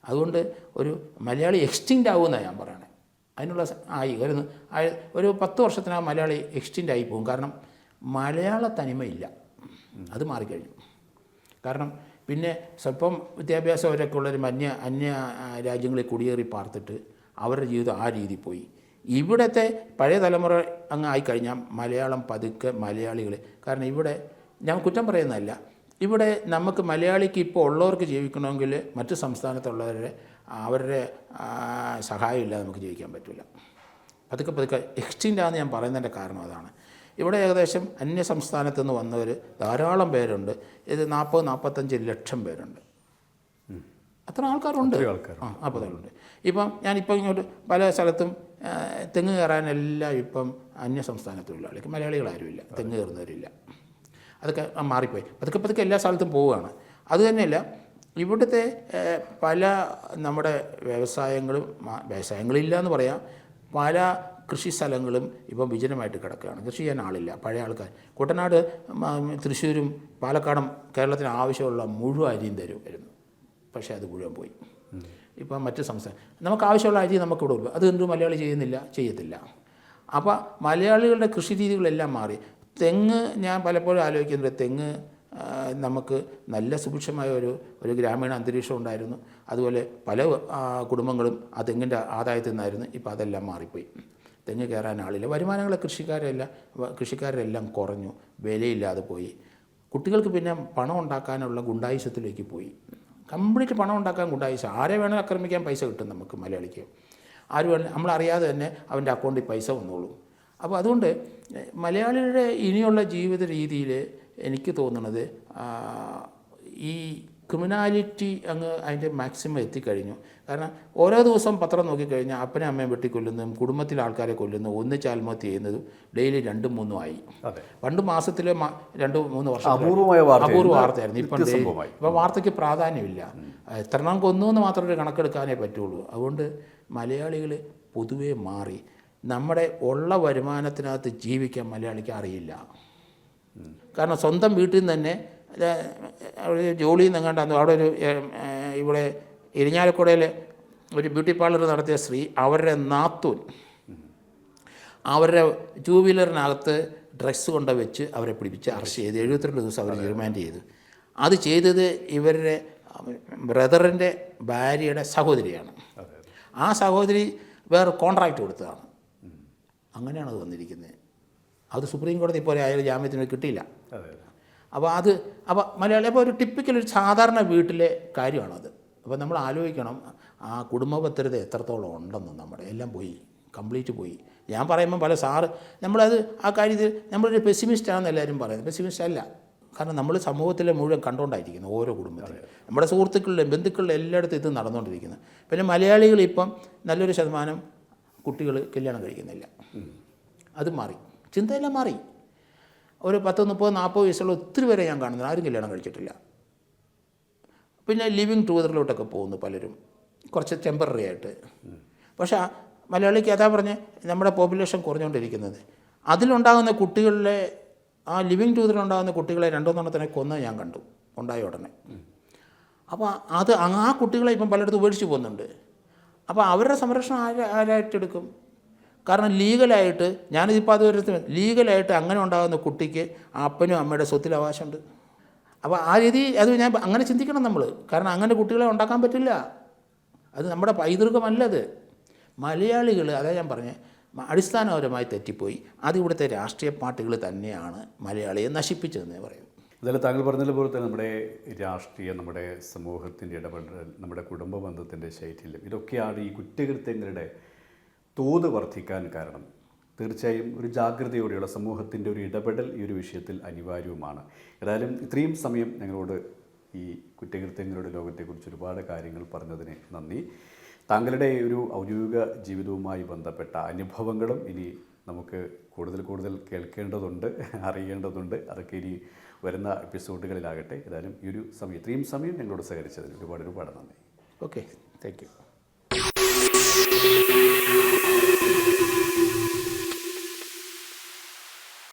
Speaker 2: അതുകൊണ്ട് ഒരു മലയാളി എക്സ്റ്റിങ്റ്റ് ആവുമെന്നാണ് ഞാൻ പറയുന്നത്. അതിനുള്ള ഒരു 10 വർഷത്തിനകം മലയാളി എക്സ്റ്റിൻ്റ് ആയി പോകും. കാരണം മലയാള തനിമയില്ല. അത് മാറിക്കഴിഞ്ഞു. കാരണം പിന്നെ സ്വല്പം വിദ്യാഭ്യാസമൊക്കെ ഉള്ളൊരു അന്യ രാജ്യങ്ങളിൽ കുടിയേറി പാർത്തിട്ട് അവരുടെ ജീവിതം ആ രീതി പോയി. ഇവിടുത്തെ പഴയ തലമുറ അങ്ങ് ആയിക്കഴിഞ്ഞാൽ മലയാളം പതുക്കെ മലയാളികൾ, കാരണം ഇവിടെ ഞാൻ കുറ്റം പറയുന്നതല്ല, ഇവിടെ നമുക്ക് മലയാളിക്ക് ഇപ്പോൾ ഉള്ളവർക്ക് ജീവിക്കണമെങ്കിൽ മറ്റ് അവരുടെ സഹായം ഇല്ലാതെ നമുക്ക് ജീവിക്കാൻ പറ്റില്ല. പതുക്കെ എക്സ്റ്റിൻ്റാണെന്ന് ഞാൻ പറയുന്നതിൻ്റെ കാരണം അതാണ്. ഇവിടെ ഏകദേശം അന്യ സംസ്ഥാനത്തു നിന്ന് വന്നവർ ധാരാളം പേരുണ്ട്. ഇത് 40-45 ലക്ഷം പേരുണ്ട്. അത്ര ആൾക്കാരുണ്ട്. അപ്പോഴുണ്ട്. ഇപ്പം ഞാനിപ്പോൾ ഇങ്ങോട്ട് പല സ്ഥലത്തും തെങ്ങ് കയറാനെല്ലാം ഇപ്പം അന്യ സംസ്ഥാന തൊഴിലാളികൾ, മലയാളികളാരുമില്ല, തെങ്ങ് കയറുന്നവരില്ല. അതൊക്കെ മാറിപ്പോയി. പതുക്കെ എല്ലാ സ്ഥലത്തും പോവുകയാണ്. അതുതന്നെയല്ല, ഇവിടുത്തെ പല നമ്മുടെ വ്യവസായങ്ങളില്ല എന്ന് പറയാം, പല കൃഷി സ്ഥലങ്ങളും ഇപ്പം വിജനമായിട്ട് കിടക്കുകയാണ്. കൃഷി ചെയ്യാൻ ആളില്ല. പഴയ ആൾക്കാർ കുട്ടനാട്, തൃശ്ശൂരും പാലക്കാടും കേരളത്തിന് ആവശ്യമുള്ള മുഴുവൻ അരിയും തരുമായിരുന്നു. പക്ഷേ അത് മുഴുവൻ പോയി. ഇപ്പം മറ്റ് സംസ്ഥാനം നമുക്ക് ആവശ്യമുള്ള അരി നമുക്കിവിടെ ഉള്ളൂ. അത് എന്തും മലയാളി ചെയ്യത്തില്ല. അപ്പോൾ മലയാളികളുടെ കൃഷി രീതികളെല്ലാം മാറി. തെങ്ങ് ഞാൻ പലപ്പോഴും ആലോചിക്കുന്നുണ്ട്, തെങ്ങ് നമുക്ക് നല്ല സുഭിക്ഷമായ ഒരു ഗ്രാമീണ അന്തരീക്ഷം ഉണ്ടായിരുന്നു. അതുപോലെ പല കുടുംബങ്ങളും ആ തെങ്ങിൻ്റെ ആദായത്തിൽ നിന്നായിരുന്നു. ഇപ്പോൾ അതെല്ലാം മാറിപ്പോയി. തെങ്ങ് കയറാൻ ആളില്ല. വരുമാനങ്ങളെ കൃഷിക്കാരെല്ലാം കുറഞ്ഞു, വിലയില്ലാതെ പോയി. കുട്ടികൾക്ക് പിന്നെ പണം ഉണ്ടാക്കാനുള്ള ഗുണ്ടായുസത്തിലേക്ക് പോയി. കംപ്ലീറ്റ് പണം ഉണ്ടാക്കാൻ ഗുണ്ടായുസം. ആരെ വേണമെങ്കിൽ ആക്രമിക്കാൻ പൈസ കിട്ടും നമുക്ക് മലയാളിക്ക്. ആര് വേണം, നമ്മളറിയാതെ തന്നെ അവൻ്റെ അക്കൗണ്ടിൽ പൈസ വന്നോളും. അപ്പോൾ അതുകൊണ്ട് മലയാളിയുടെ ഇനിയുള്ള ജീവിത രീതിയിൽ എനിക്ക് തോന്നുന്നത് ഈ ക്രിമിനാലിറ്റി അതിൻ്റെ മാക്സിമം എത്തിക്കഴിഞ്ഞു. കാരണം ഓരോ ദിവസം പത്രം നോക്കിക്കഴിഞ്ഞാൽ അപ്പനെ അമ്മയും വെട്ടിക്കൊല്ലുന്നതും കുടുംബത്തിലെ ആൾക്കാരെ കൊല്ലുന്നതും ഒന്നിച്ച് ആത്മഹത്യ ചെയ്യുന്നതും ഡെയിലി 2-3 ആയി. പണ്ട് മാസത്തിൽ 2-3 വർഷം അപൂർവ വാർത്തയായിരുന്നു. ഇപ്പം വാർത്തയ്ക്ക് പ്രാധാന്യമില്ല. എത്രണ്ണം കൊന്നു എന്ന് മാത്രം ഒരു കണക്കെടുക്കാനേ പറ്റുള്ളൂ. അതുകൊണ്ട് മലയാളികൾ പൊതുവേ മാറി. നമ്മുടെ ഉള്ള വരുമാനത്തിനകത്ത് ജീവിക്കാൻ മലയാളിക്ക് അറിയില്ല. കാരണം സ്വന്തം വീട്ടിൽ നിന്ന് തന്നെ ജോലിയിൽ നിന്നെങ്ങാണ്ടാന്ന് അവിടെ ഇവിടെ ഇരിഞ്ഞാലക്കുടയിൽ ഒരു ബ്യൂട്ടി പാർലർ നടത്തിയ സ്ത്രീ, അവരുടെ നാത്തൂൻ അവരുടെ 2 വീലറിനകത്ത് ഡ്രഗ്സ് കൊണ്ട് വെച്ച് അവരെ പിടിപ്പിച്ച് അറസ്റ്റ് ചെയ്ത് 72 ദിവസം അവർ റിമാൻഡ് ചെയ്തു. അത് ചെയ്തത് ഇവരുടെ ബ്രദറിൻ്റെ ഭാര്യയുടെ സഹോദരിയാണ്. ആ സഹോദരി വേറെ കോൺട്രാക്റ്റ് കൊടുത്തതാണ്. അങ്ങനെയാണ് അത് വന്നിരിക്കുന്നത്. അത് സുപ്രീം കോടതി പോലെ ആയാലും ജാമ്യത്തിന് കിട്ടിയില്ല. അപ്പോൾ മലയാളി അപ്പോൾ ഒരു ടിപ്പിക്കൽ ഒരു സാധാരണ വീട്ടിലെ കാര്യമാണത്. അപ്പോൾ നമ്മൾ ആലോചിക്കണം ആ കുടുംബ ഭദ്രത എത്രത്തോളം ഉണ്ടെന്ന്. നമ്മുടെ എല്ലാം പോയി, കംപ്ലീറ്റ് പോയി. ഞാൻ പറയുമ്പോൾ പല നമ്മളത് ആ കാര്യത്തിൽ നമ്മളൊരു പെസിമിസ്റ്റാണെന്ന് എല്ലാവരും പറയുന്നത്. പെസിമിസ്റ്റ് അല്ല. കാരണം നമ്മൾ സമൂഹത്തിലെ മുഴുവൻ കണ്ടുകൊണ്ടായിരിക്കുന്നു. ഓരോ കുടുംബത്തിലും നമ്മുടെ സുഹൃത്തുക്കളിലും ബന്ധുക്കളിലും എല്ലായിടത്തും ഇത് നടന്നുകൊണ്ടിരിക്കുന്നത്. പിന്നെ മലയാളികൾ ഇപ്പം നല്ലൊരു ശതമാനം കുട്ടികൾ കല്യാണം കഴിക്കുന്നില്ല. അത് മാറി, ചിന്തയെല്ലാം മാറി. ഒരു 10-30-40 വയസ്സുള്ള ഒത്തിരി പേരെ ഞാൻ കാണുന്നത് ആരും കല്യാണം കഴിച്ചിട്ടില്ല. പിന്നെ ലിവിങ് ടുഗദറിലോട്ടൊക്കെ പോകുന്നു പലരും, കുറച്ച് ടെമ്പററി ആയിട്ട്. പക്ഷേ മലയാളിക്ക് അതാ പറഞ്ഞ് നമ്മുടെ പോപ്പുലേഷൻ കുറഞ്ഞുകൊണ്ടിരിക്കുന്നത്. അതിലുണ്ടാകുന്ന കുട്ടികളിലെ ആ ലിവിങ് ടുഗദറിലുണ്ടാകുന്ന കുട്ടികളെ 2-3 കൊന്ന് ഞാൻ കണ്ടു ഉണ്ടായ ഉടനെ. അപ്പോൾ അത് ആ കുട്ടികളെ ഇപ്പം പലയിടത്തും ഉപേക്ഷിച്ച് പോകുന്നുണ്ട്. അപ്പോൾ അവരുടെ സംരക്ഷണം ആരായിട്ടെടുക്കും? കാരണം ലീഗലായിട്ട് ഞാനിതിപ്പോൾ അത് ലീഗലായിട്ട് അങ്ങനെ ഉണ്ടാകുന്ന കുട്ടിക്ക് അപ്പനും അമ്മയുടെ സ്വത്തിൽ അവകാശമുണ്ട്. അപ്പോൾ ആ രീതി അത് ഞാൻ അങ്ങനെ ചിന്തിക്കണം നമ്മൾ. കാരണം അങ്ങനെ കുട്ടികളെ ഉണ്ടാക്കാൻ പറ്റില്ല. അത് നമ്മുടെ പൈതൃകമല്ലത്. മലയാളികൾ അതാ ഞാൻ പറഞ്ഞത് അടിസ്ഥാനപരമായി തെറ്റിപ്പോയി. അത് ഇവിടുത്തെ രാഷ്ട്രീയ പാർട്ടികൾ തന്നെയാണ് മലയാളിയെ നശിപ്പിച്ചതെന്നേ പറയും.
Speaker 1: അതായത് താങ്കൾ പറഞ്ഞതുപോലെ തന്നെ നമ്മുടെ രാഷ്ട്രീയം, നമ്മുടെ സമൂഹത്തിൻ്റെ ഇടപെടൽ, നമ്മുടെ കുടുംബ ബന്ധത്തിൻ്റെ ശൈഥില്യം, ഇതൊക്കെയാണ് ഈ കുറ്റകൃത്യങ്ങളുടെ തോത് വർദ്ധിക്കാൻ കാരണം. തീർച്ചയായും ഒരു ജാഗ്രതയോടെയുള്ള സമൂഹത്തിൻ്റെ ഒരു ഇടപെടൽ ഈ ഒരു വിഷയത്തിൽ അനിവാര്യവുമാണ്. ഏതായാലും ഇത്രയും സമയം ഞങ്ങളോട് ഈ കുറ്റകൃത്യങ്ങളുടെ ലോകത്തെക്കുറിച്ച് ഒരുപാട് കാര്യങ്ങൾ പറഞ്ഞതിന് നന്ദി. താങ്കളുടെ ഒരു ഔദ്യോഗിക ജീവിതവുമായി ബന്ധപ്പെട്ട അനുഭവങ്ങളും ഇനി നമുക്ക് കൂടുതൽ കേൾക്കേണ്ടതുണ്ട്, അറിയേണ്ടതുണ്ട്. അതൊക്കെ ഇനി വരുന്ന എപ്പിസോഡുകളിലാകട്ടെ. ഏതായാലും ഈ ഒരു ഇത്രയും സമയം ഞങ്ങളോട് സഹകരിച്ചതിന് ഒരുപാട് നന്ദി.
Speaker 2: Okay, thank you.